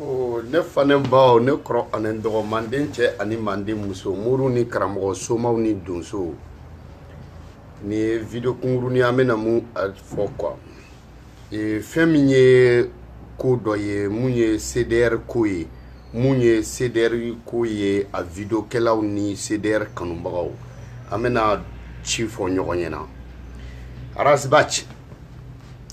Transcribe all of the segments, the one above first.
Oh, ne fane bao ne kro anen dogo manden che ani manden muso muru ni karamgo soma ni donso ni video kunguru ni amena mu fo quoi e feminye ko doye munye CDR koye munye CDR koye a video kelaw ni CDR kanumbaw amena chifo nyogonyena arasbach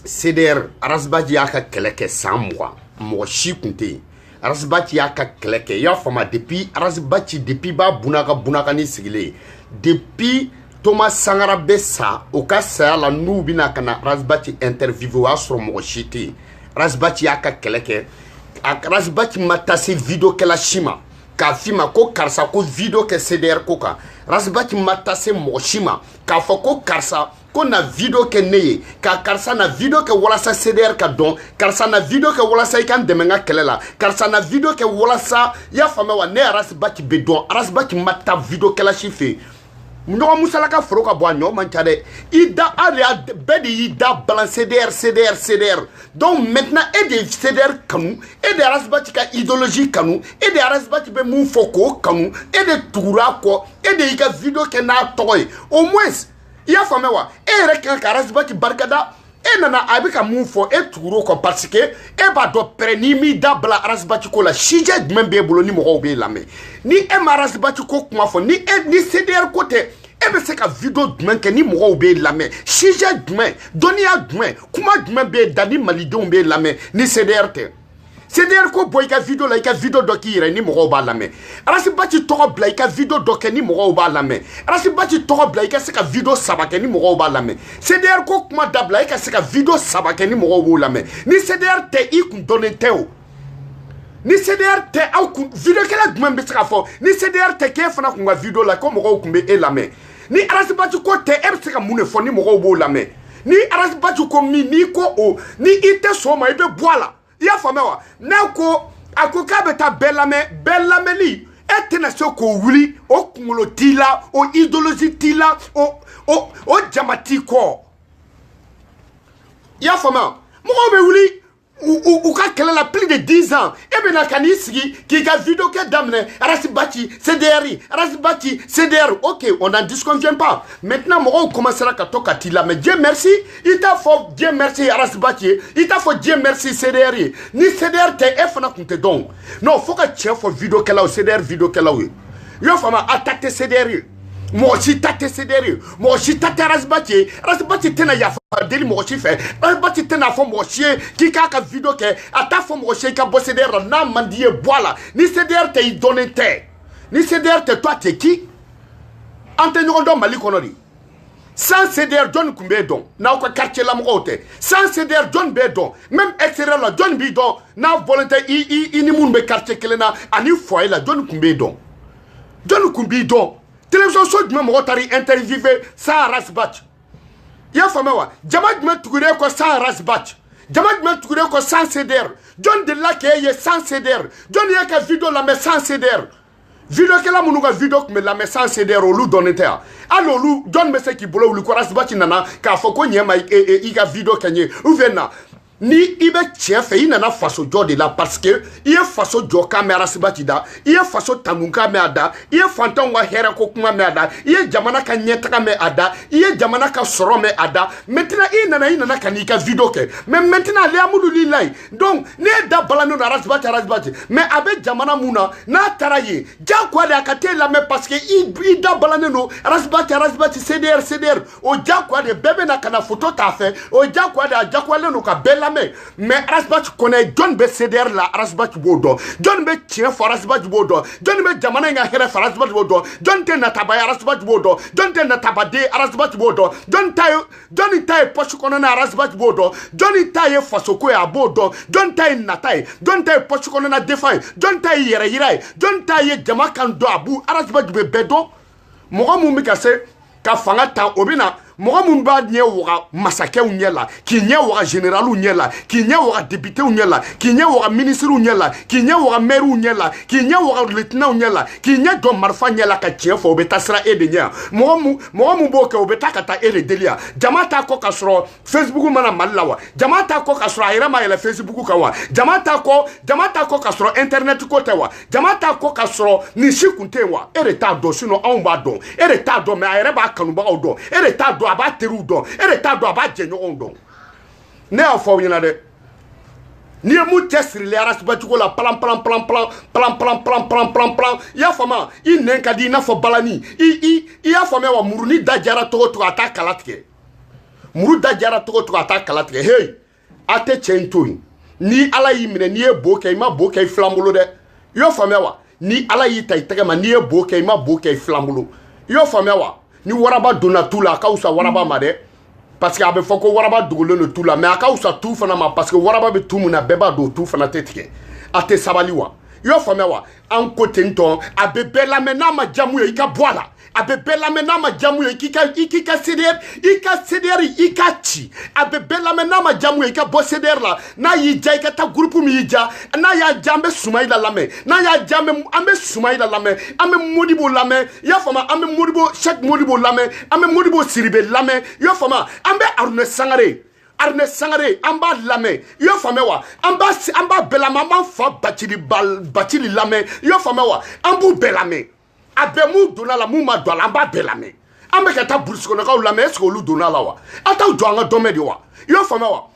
CDR arasbach yaka keleke samwa mo shikunte arasbach yaka keleke ya fama depuis arasbach depuis ba bunaka ni sigile depuis Thomas Sangara Bessa au cas la noubina kana rasbati interview asro mo shiti rasbati yaka keleke rasbati matase video kela shima ka fima ko karsa ko video ke CDR koka rasbati matase mo shima ka foko karsa ko na video ke neye ka karsa na video ke wala sa CDR ka don karsa na video ke wala sa ikan demenga kelela karsa na video ke wala sa ya fama wa ne rasbati bedon rasbati mata video kela shife Mno musalaka froka boanyo manchade ida aria bedi ida balance CDR donc maintenant et des CDR kanu et des rasbatika idéologie kanu et des rasbati be mun foko kanu et des toura ko et des ka video ke na toy au moins ya famewa et rekan ka rasbati barkada et nana abika mun fo et touro ko parce que e ba do prenimi da bla rasbati ko la shije membe bolo ni mo be lame ni e marasbati ko kuma fo ni CDR côté e be se ka video dmen ke ni mo be lame shije dmen donia dmen kuma dmen be dani malidon be lame ni CDR te CDR ko boy ka video la ka video do ki re ni mo ba lame rasbati to bla ka video do ke ni mo ba lame rasbati to bla ka se ka video sabake ni mo ba lame CDR ko kuma dabla ka se ka video sabake ni mo bo lame ni CDR te i kun donne teo ni CDR te au kun video kala dmen be se ka fo ni CDR te ke fana kun video la ko mo ko kun be elame ni arasbati ko te e se ka mune fo ni mo bo lame ni arasbati ko mi ni ko o ni ite so ma ibe boala ya famewa na ko akoka beta belame li etena so ko wuli o kumulo tila o idéologie tila o jamati ko ya fama mo be wuli ou ka kele la plus de 10 ans et ben akani sigi ki ga video ke damne arasibati CDR OK on n'en disconvient pas maintenant mo commencera ka toka tila mais Dieu merci il t'a faut Dieu merci arasibati il t'a faut Dieu merci CDR ni CDR te efna kunte donc non faut que tu faut video ke la CDR video ke la yo fama attaquer CDR mo si tate CDR mo si tate arasibati tena ya deli mo chi fait arasibati tena fo mo chi ki ka video ke ata fo mo chi ka bo CDR na mandie boala ni CDR te i donne te ni CDR te toi te qui anteno do mali konori sans CDR John Kumbe don na ko quartier la mo ote sans CDR John be don même extérieur la John bi don na volonté i ni mun be quartier kelena ani foyer la John Kumbe don télévision so dum mo tari interviewé sa rasbach ya famewa jama dum tugure ko sa rasbach jama dum tugure ko sans CDR John de la ke ye sans CDR John ya ka video la mais sans CDR video ke la munuga video me la mais sans CDR o lu donete allo lu John me se ki bolo lu ko rasbach nana ka foko nyema i ka video kenye uvena ni ibe chef ina na faso jodi la parce que il est faso joka me arasibati da il est faso tanunka me ada il est fantan wa hera ko kuma me ada il est jamana ka nyeta me ada il est jamana ka soro me ada maintenant ina na kanika video ke mais maintenant les amudu lilai donc ne da balano na arasibati mais avec jamana muna na taraye ja kwa da kate la me parce que il da balano no arasibati CDR o ja kwa de bebe na kana photo ta fait o ja kwa da ja kwa le no ka bella mais arasbach connaît John be CDR la arasbach bodo John be tien for arasbach bodo John be jamana nga here for arasbach bodo John te nataba arasbach bodo John te nataba de arasbach bodo John tay poche kono na arasbach bodo John tay fasoko ya bodo John tay natai John tay poche kono na defai John tay yere John tay jama kan do abu arasbach be bedo mo mu mi kase ka fanga ta obina mɔgɔ mun b'a ɲɛ waga masakɛw ɲɛ la k'i ɲɛ waga généralw ɲɛ la k'i ɲɛ waga députéw ɲɛ la k'i ɲɛ waga ministrew ɲɛ la k'i ɲɛ waga mairw ɲɛ la k'i ɲɛ waga lieutenantw ɲɛ la k'i ɲɛ dɔn marifa ɲɛ la ka tiɲɛ fɔ o bɛ taa sira e de ɲɛ mɔgɔ mun b'o kɛ o bɛ taa ka taa e de deli yan jama t'a kɔ ka sɔrɔ Facebook mana Mali la wa jama t'a kɔ ka sɔrɔ a yɛrɛ ma yɛlɛ Facebook kan wa jama t'a kɔ ka sɔrɔ internet ko tɛ wa jama t'a kɔ ka sɔrɔ nin si kun tɛ yen wa e de t'a dɔn sinon anw b'a dɔn e de t'a dɔn mais a yɛrɛ b'a kanubagaw dɔn e de t'a dɔn a b'a teriw dɔn e de t'a dɔn a b'a jɛɲɔgɔnw dɔn ne y'a fɔ aw ɲɛna dɛ n'i ye mun cɛ sirilen arasibacogo la palan i y'a faamuya i nɛn ka di i n'a fɔ balani i y'a faamuya wa muruni da jara togo togo a t'a kala tigɛ muru da jara togo togo a t'a kala tigɛ hey a tɛ cɛ in to yen ni ala y'i minɛ n'i ye bo kɛ i ma bo kɛ i filan bolo dɛ i y'o faamuya wa ni ala y'i ta i tɛgɛ ma n'i ye bo kɛ i ma bo kɛ i filan bolo i y'o faamuya wa ni waraba donna tu la a ka wusa waraba ma dɛ parce que a bɛ fɔ ko waraba dogolen don tu la mais a ka wusa tu fana ma parce que waraba bɛ tu mun na bɛɛ b'a dɔn tu fana tɛ tigɛ a tɛ sabali wa i y'o faamuya wa an ko ten tɔ a bɛ bɛɛ lamɛn n'a ma jamu ye i ka bɔ a la a bɛ bɛɛ lamɛn n'a ma jamu ye k'i ka CDR i ka ci a bɛ bɛɛ lamɛn n'a ma jamu ye i ka bɔ CDR la n'a y'i ja i ka taa groupe min y'i ja n'a y'a ja an bɛ Sumayila lamɛn n'a y'a ja an bɛ Sumayila lamɛn an bɛ Modibo lamɛn i y'a faamuya an bɛ Modibo Cheikh Modibo lamɛn an bɛ Modibo Sidibe lamɛn i y'a faamuya an bɛ Aruna Sangare an b'a lamɛn i y'a faamuya wa an b'a bɛɛ lamɛn an b'an fa Bacili lamɛn i y'a faamuya wa an b'u bɛɛ lamɛn a bɛɛ mun donna la mun ma don a la an b'a bɛɛ lamɛn an bɛ ka taa burusi kɔnɔkaw lamɛn est-ce que olu donna la wa a t'aw jɔ an ka dɔnmɛ de wa i y'o faamuya wa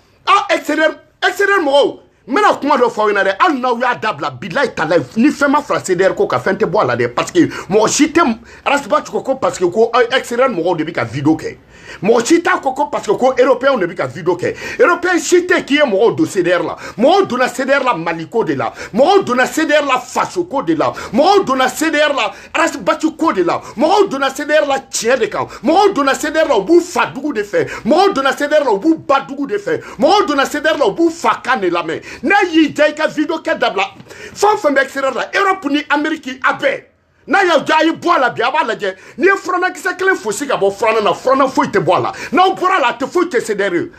extérieur mɔgɔw n bɛna kuma dɔ fɔ aw ɲɛna dɛ hali n'aw y'a dabila bilayi talayi ni fɛn ma fara CDR ko ka fɛn tɛ bɔ a la dɛ parce que mɔgɔ si tɛ arasibacogo ko parce que ko extérieur mɔgɔw de bɛ ka vidéo kɛ mɔgɔ si t'a ko parce que ko européen de bɛ ka vidéo kɛ européen si tɛ k'i ye mɔgɔw don CDR la mɔgɔw donna CDR la Mali ko de la mɔgɔw donna CDR la faso ko de la mɔgɔw donna CDR la arasibacu ko de la mɔgɔw donna CDR la tiɲɛ de kan mɔgɔw donna CDR la u b'u fa dugu de fɛ mɔgɔw donna CDR la u b'u ba dugu de fɛ mɔgɔw donna CDR la u b'u fa kan de lamɛn n'a y'i ja i ka vidéo kɛ dabila fɛn o fɛn bɛ extérieur la Europe ni Amérique a bɛɛ n'a y'a ja a ye bɔ a la bi a b'a lajɛ n'i ye furanakisɛ kelen fosi ka bɔ furanna na furanna foyi tɛ bɔ a la n'aw bɔra a la a tɛ foyi tɛ CDR ye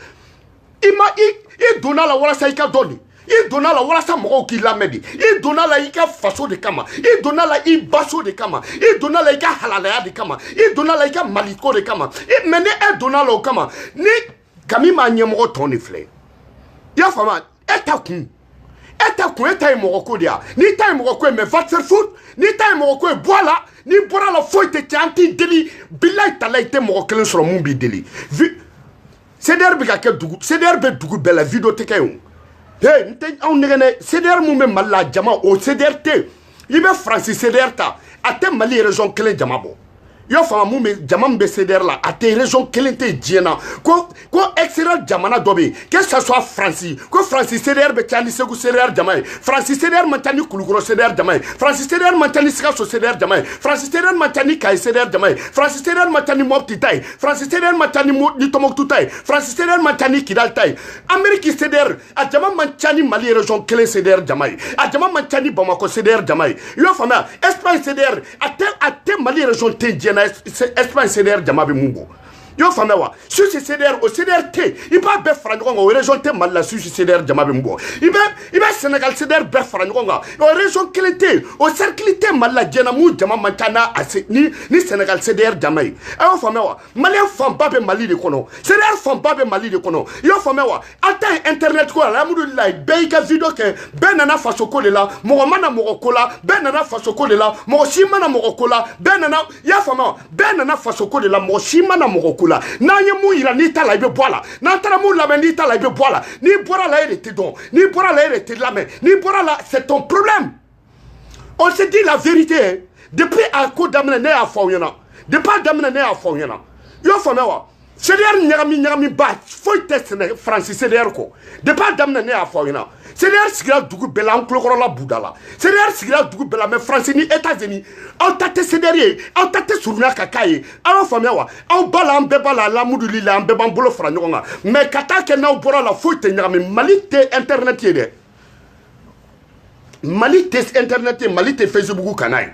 i donna a la walasa i ka dɔn de i donna a la walasa mɔgɔw k'i lamɛn de i donna a la i ka faso de kama i donna a la i baso de kama i donna a la i ka halalaya de kama i donna a la i ka maliko de kama mais ni e donna a la o kama ni Kami m'a ɲɛmɔgɔ tɔn de filɛ i y'a faamuya e ta kun e ta ye mɔgɔ ko de ya n'i ta ye mɔgɔ ko ye mais va te faire foutre n'i ta ye mɔgɔ ko ye bɔ a la n'i bɔra a la foyi tɛ cɛ an t'i deli bilayi talayi i tɛ mɔgɔ kelen sɔrɔ mun b'i deli CDR bɛ ka kɛ dugu CDR bɛ dugu bɛɛ la vidéo tɛ kɛ yen hey n tɛ anw nɛgɛn dɛ CDR mun bɛ Mali la jama o CDR tɛ i bɛ Faransi CDR ta a tɛ Mali région kelen jama bɔ i y'a faamu mun bɛ jama min bɛ CDR la a tɛ région kelen tɛ diɲɛ na ko extérieur jamana dɔ bɛ yen que ça soit Faransi ko Faransi CDR bɛ ca ni Segu CDR jama ye Faransi CDR man ca ni Kulukɔrɔ CDR jama ye Faransi CDR man ca ni Sikaso CDR jama ye Faransi CDR man ca ni Kayi CDR jama ye Faransi CDR man ca ni Mopti ta ye Faransi CDR man ca ni Tɔnbɔkutu ta ye Faransi CDR man ca ni Kidali ta ye Amérique CDR a jama man ca ni Mali région kelen CDR jama ye a jama man ca ni Bamako CDR jama ye i y'o faamuya Espagne CDR a tɛ Mali région tɛ diɲɛ na Espagne CDR jama bɛ mun bɔ i y'o faamuya wa Suisse CDR o CDR tɛ i b'a bɛɛ fara ɲɔgɔn kan o région tɛ Mali la Suisse CDR jama bɛ mun bɔ i bɛ Sénégal CDR bɛɛ fara ɲɔgɔn kan o région kelen tɛ o cercle tɛ Mali la diɲɛ na mun jama man ca ni Sénégal CDR jama ye a y'o faamuya wa Malien fanba bɛ Mali de kɔnɔ CDR fanba bɛ Mali de kɔnɔ i y'o faamuya wa a ta ye internet ko alhamdulilayi bɛɛ y'i ka vidéo kɛ bɛɛ nana faso ko de la mɔgɔ mana mɔgɔ ko la bɛɛ nana faso ko de la mɔgɔ si mana mɔgɔ ko la bɛɛ nana i y'a faamuya bɛɛ nana faso ko de la mɔgɔ si mana mɔgɔ ko la n'an ye mun yira n'i ta la i bɛ bɔ a la n'an taara mun lamɛn n'i ta la i bɛ bɔ a la n'i bɔra a la e de tɛ dɔn n'i bɔra a la e de tɛ lamɛn n'i bɔra a la c'est ton problème on se dit la vérité depuis a ko daminɛ ne y'a fɔ aw ɲɛna depuis a daminɛ ne y'a fɔ aw ɲɛna i y'o faamuya wa CDR ɲagami ba foyi tɛ Faransi CDR kɔ depuis a daminɛ ne y'a fɔ aw ɲɛna CDR sigira dugu bɛɛ la an tulokɔrɔla buda la CDR sigira dugu bɛɛ la mais Faransi ni États-Unis aw ta tɛ CDR ye aw ta tɛ surunya ka k'a ye aw y'o faamuya wa aw ba la an bɛɛ b'a la alhamdulilayi an bɛɛ b'an bolo fara ɲɔgɔn kan mais ka taa kɛ n'aw bɔra la foyi tɛ ɲagami Mali tɛ internet ye dɛ Mali tɛ internet ye Mali tɛ Facebook kanna ye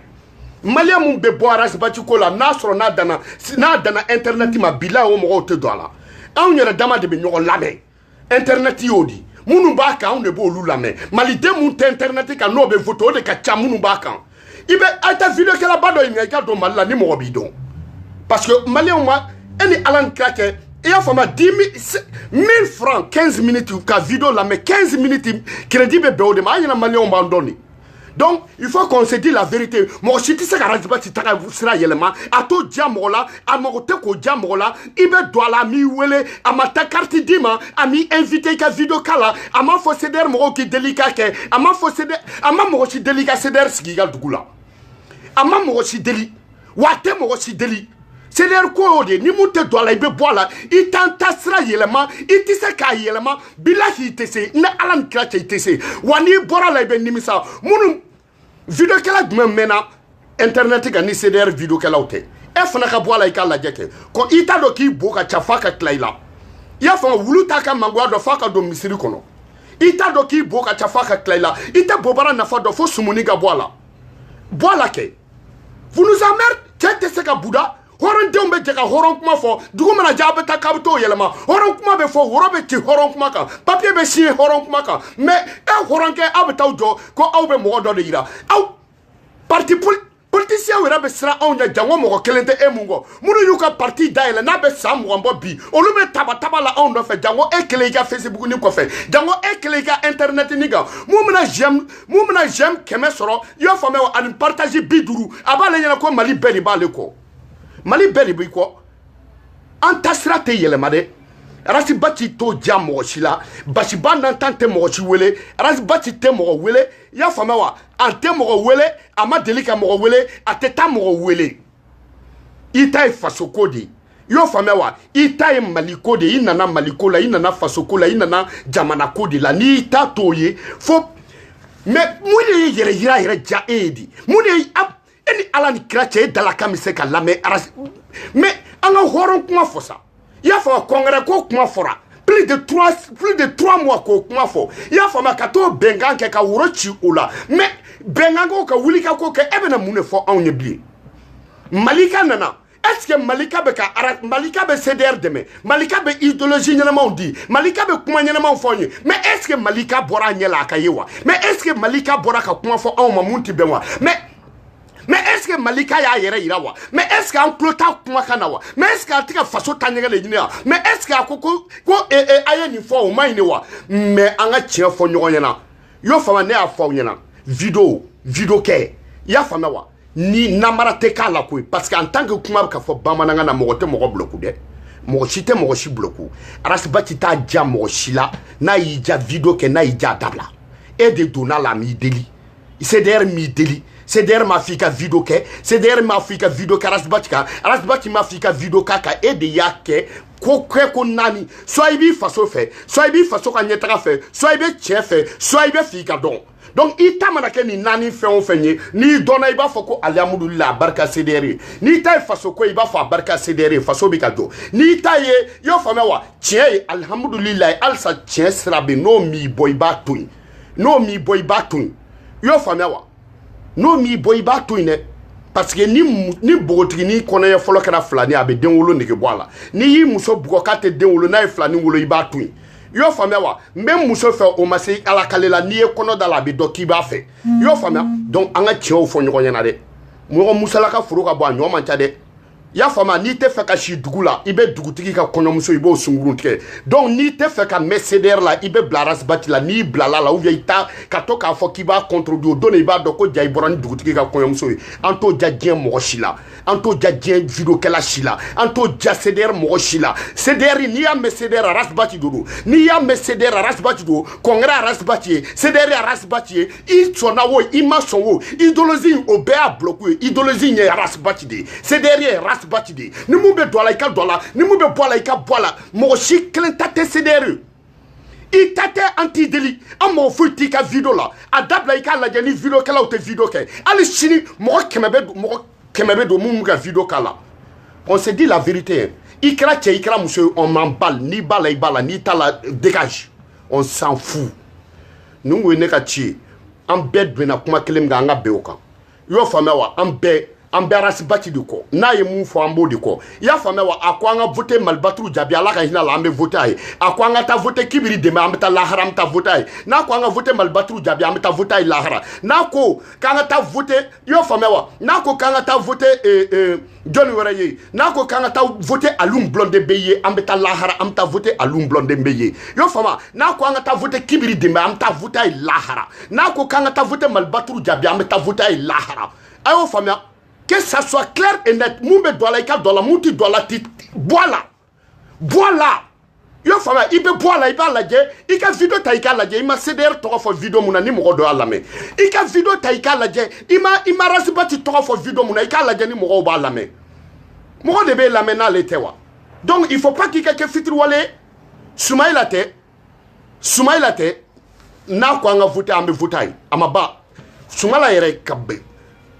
malien mun be bo arasbati ko la nasro na dana internet ma bila o mo te do la an yere dama de be ñoko lamé internet yodi munu ba kan ne bo lu lamé malide mun te internet ka no be photo de ka cha munu ba kan ibe ata video ke la bado imi ka do mal la ni mo bidon parce que malien ma eni alan krake il y a 10 000 francs 15 minutes ka vidéo la mais 15 minutes crédit be be o de ma yana malien ba ndoni. Donc, il faut qu'on se dise la vérité. Moi, si tu sais que Razbati sera yelema, à tout diamola, à mon côté ko diamola, il me doit la mi wele, à ma ta carte dima, à mi invité ka vidéo kala, à ma fo seder mo ki délicat ke, à ma fo seder, à ma mo ki délicat seder skiga dugula. À ma mo ki déli, wate mo ki déli. C'est-à-dire quoi, ni monte doit la ibe boila, il t'entasera yelema, il tisse ka yelema, bilahi tesse, na alan krache tesse, wani bora la ibe nimisa, munu vidéo kala dum mena internet ga ni c'est-à-dire vidéo kala ote. E fana ka boila ikala jeke. Ko ita do ki boka chafaka klaila. Ya fa wulu taka mangwa do faka do misiri kono. Ita do ki boka chafaka klaila. Ita bobara na fa do fo sumuni ga boila. Boila ke. Vous nous emmerdez, tete se ka bouda. Horon dembe jeka horon kuma fo dugu mana jabe ta kabto yelema horon kuma be fo woro be ti horon kuma kan papier be signé horon kuma kan mais e horon ke abta ujo ko awbe mo do de yira aw parti politicien wera be sra onya jango mo ko kelente e mungo munu yuka parti daile na be sam wambo bi olu be taba la on do fe jango e kelega Facebook ni ko fe jango e kelega internet ni ga mu mena j'aime keme soro yo fo me an partager biduru abale nyana ko mali beli bale ko Mali beli bi ko antasra te yelema de Razbati to jam mo sila basi ban tante mo chi wele Razbati te mo wele ya fama wa ante mo wele ama delika mo wele ateta mo wele ita faso kodi yo fama wa ita maliko de inana maliko la inana faso ko la inana jamana kodi la ni ita toye fo me muni yere ja edi muni eni alani krache dala kamise ka lame aras mais anga horon kuma fosa ya fa congrès ko kuma fora plus de 3 mois ko kuma fo ya fa makato bengan ke ka wurochi ola mais bengan ko ka wulika ko ke ebena mune fo on yebi malika nana est-ce que malika be ka aras malika be CDR deme malika be idéologie nyana maundi malika be kuma nyana mau fonye mais est-ce que malika bora nyela ka yewa mais est-ce que malika bora ka kuma fo on mamunti benwa mais est-ce que Malika ya yere irawa mais est-ce qu'en clota kuma kanawa mais est-ce qu'en tika faso tanyega le nyina mais est-ce que ko aye ni fo o mai ni wa mais anga chia fo nyonyana yo fama ne afo nyana vidéo ke ya fama wa ni namara te kala ko parce que en tant que kuma ka fo bamananga na mogote mogo bloku de mo chite mo chi bloku Razbati ta ja mo chila na yija vidéo ke na yija dabla et de dona la mi deli c'est der mi deli c'est derrière ma fille qui a vidéo ke c'est derrière ma fille qui a vidéo ka Razbati ma fille qui a vidéo ka et de yake ko nani soit ibi faso fait soit ibi faso ka nyetara fait soit ibi chef fait soit ibi fille ka don donc ita manake ni nani fait on fenye ni dona iba foko alhamdulillah barka cdr ni tay faso ko iba fa barka cdr faso bi ka do ni taye yo fama wa tie alhamdulillah alsa tie srabe no mi boy batun yo fama wa no mi boy ba to ine parce que ni bogotigi ni kono ye folo kara flani abe den wolo nege boala ni yi muso bugo kate den wolo na flani wolo iba to yo fama wa même muso fe o masi ala kalela ni e kono dala be doki ba fe yo fama donc anga tio fo nyogo nyana de mo musala ka furu ka bo anyo mancha de ya fama ni te fe ka shi dugula ibe dugutigi ka kono muso ibo sungurun tike donc ni te fe ka mercenaire la ibe bla Razbati la ni blala la ou via ita ka to ka fo ki ba contre do donne iba doko jay borani dugutigi ka kono muso anto jadien mo shila anto jadien vidéo kala shila anto jaseder mo shila cdr ni ya mercenaire Razbati do ni ya mercenaire Razbati do congrès Razbati cdr Razbati i sona wo i ma son wo idéologie o be a bloqué idéologie ni Razbati de cdr Razbati de ni mu be dola ika dola ni mu be bola ika bola mo shi klenta cdr i tate anti deli amo futi ka vidéo la adabla ika la jeni vidéo kala o te vidéo ke ali chini mo kemebe do mu ka vidéo kala on se dit la vérité ikra che ikra monsieur on m'emballe ni bala ibala ni tala dégage on s'en fout nous wene ka chi am bed bena kuma kelem ga nga beoka yo fama wa am be embarrass bati de ko na ye mu fo ambo de ko ya fame wa akwanga voter Malbatru Jabi ala ka hina la ambe voter ay akwanga ta voter kibiri de ma amta lahara amta voter ay na kwanga voter Malbatru Jabi amta voter ay lahara na ko kanga ta voter yo fame wa na ko kanga ta voter John Weraye na ko kanga ta voter Alum Blonde Beye amta lahara amta voter Alum Blonde Beye yo fama na ko kanga ta voter kibiri de ma amta voter ay lahara na ko kanga ta voter Malbatru Jabi amta voter ay lahara ayo fame que ça soit clair et net. Moumbe doit la dola, mouti doit la tit. Voilà. Voilà. Yo fama, il peut boire la, il va la dire. Il ka vidéo taïka la dire. Il m'a CDR toka fo vidéo mouna ni moro do alame. Il ka vidéo taïka la dire. Il m'a rasibati toka fo vidéo mouna. Il ka la dire ni moro do alame. Moro de be la mena le tewa. Donc il faut pas qu'il y ait que fitri wale. Soumaïla te. Na kwa nga voter ambe voter. Amaba. Soumala yere kabbe.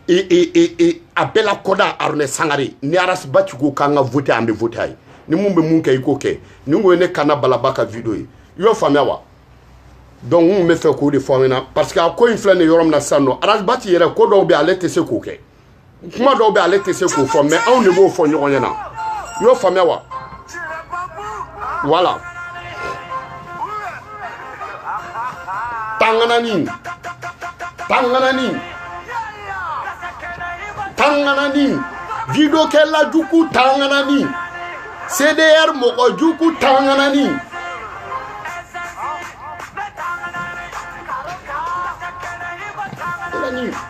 Et abela koda arne sangare ni aras batugo kanga voter ambe voter ni mumbe munke ikoke ni ngone kana balabaka video yo famia donc on me fait ko de famina parce que ko inflane yorom na sanno aras bati yere ko do be alete se ko ke kuma do be alete se ko fo mais on ne mo fo nyonya na yo famia voilà tanganani video kella juku tanganani CDR moko juku tanganani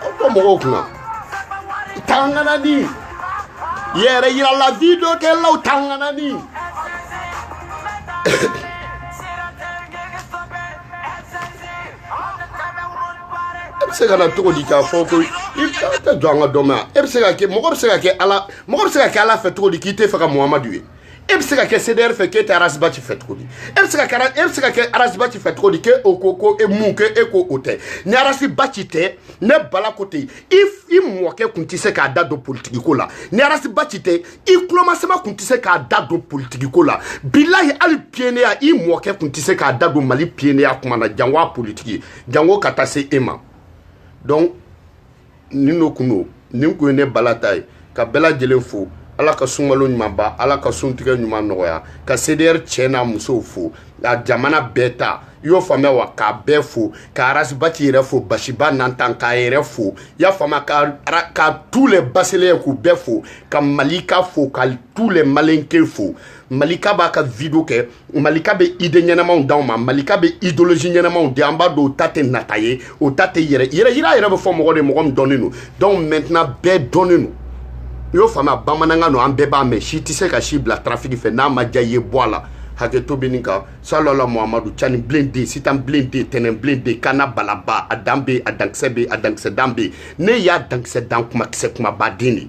oto moko kuna tanganani yere ira la video kella tanganani c'est que la tour dit qu'il faut que il te doit demain et c'est que moi c'est que ala fait trop de quitter faire Mohamedou et c'est que CDR fait que Arasbati fait trop dit et c'est que Arasbati fait trop dit que okoko et mouke et ko ote ni Arasbati te ne bala côté il moque kuntise ka dado politique ko la ni Arasbati te il commencement kuntise ka dado politique ko la billahi al pienia il moque kuntise ka dado mali pienia kuma na jangwa politique jango katase ema. Donc, nous kuno, nous connaissons balatai, ka bela jelenfo, ala ka sumalo nyumaba, ala ka suntige nyuma noya, ka CDR chena muso fo, la jamana beta, yo fame wa ka befo, ka arasbati refo, bashiba nantan ka refo, ya fama ka tous les baselés ku befo, ka malika fo, ka tous les malinke fo. Malika ba ka video ke Malika be ide nyenama on ma Malika be idéologie nyenama on de amba do tate nataye o tate yere be fo mo de mo donner nous donc maintenant be donner nous yo fama bamananga no ambe ba me shi tise ka shi bla trafic fait na ma jaye boala haketo beninka sallallahu Muhammadu chani blende sitam blende tenen blende kana balaba adambe adangsebe adangsedambe ne ya dangsedan kuma badini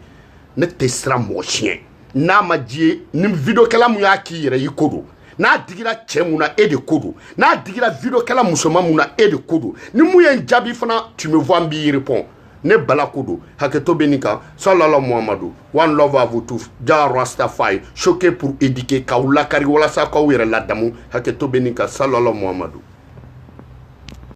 ne tesra mo chien na ma die nim video kala mu yaki yere yikodo na digira chemuna e de kodo na digira video kala musoma muna e de kodo ni mu yen jabi fana tu me vois mbi répond ne bala kodo haketo benika sallallahu Muhammadu one love à vous tous ja Rastafari choqué pour éduquer kaula kari wala sa ko yere ladamu haketo benika sallallahu Muhammadu